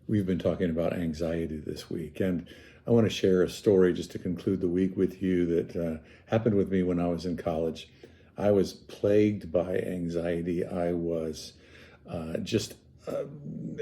We've been talking about anxiety this week, and I want to share a story just to conclude the week with you that happened with me when I was in college. I was plagued by anxiety. I was just and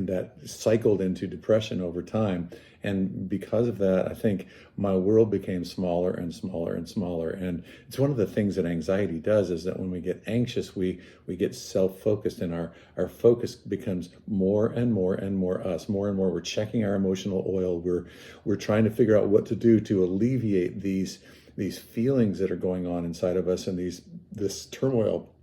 that cycled into depression over time. And because of that, I think my world became smaller and smaller and smaller. And it's one of the things that anxiety does is that when we get anxious, we get self-focused, and our focus becomes more and more and more us, more and more. We're checking our emotional oil. We're trying to figure out what to do to alleviate these feelings that are going on inside of us, and this turmoil,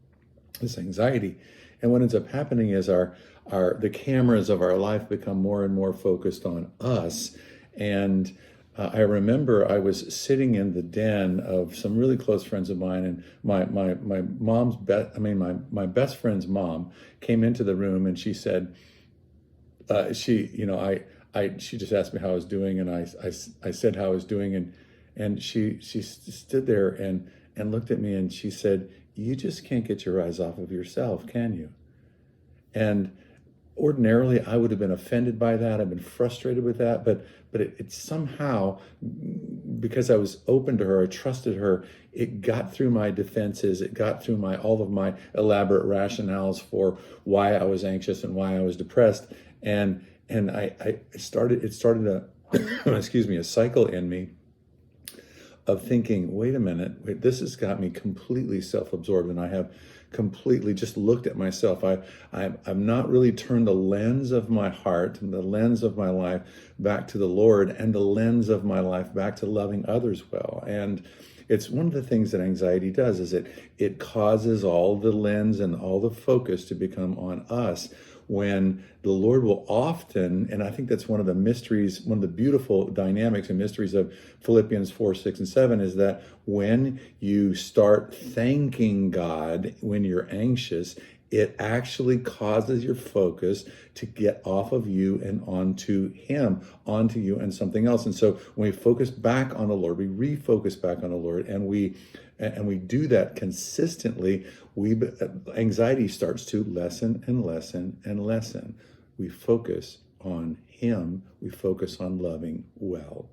this anxiety. And what ends up happening is the cameras of our life become more and more focused on us. And I remember I was sitting in the den of some really close friends of mine, and my mom's my best friend's mom came into the room, and she said, she just asked me how I was doing, and I said how I was doing, and she stood there and looked at me, and she said, "You just can't get your eyes off of yourself, can you?" And ordinarily I would have been offended by that. I've been frustrated with that, but it somehow, because I was open to her, I trusted her, it got through my defenses, it got through all of my elaborate rationales for why I was anxious and why I was depressed. And it started a excuse me, a cycle in me of thinking, wait a minute, this has got me completely self-absorbed, and I have completely just looked at myself. I've not really turned the lens of my heart and the lens of my life back to the Lord, and the lens of my life back to loving others well. And it's one of the things that anxiety does, is it causes all the lens and all the focus to become on us, when the Lord will often, and I think that's one of the mysteries, one of the beautiful dynamics and mysteries of Philippians 4, 6, and 7, is that when you start thanking God when you're anxious, it actually causes your focus to get off of you and onto Him, onto you and something else. And so when we focus back on the Lord, we refocus back on the Lord, and we do that consistently, anxiety starts to lessen and lessen and lessen. We focus on Him. We focus on loving well.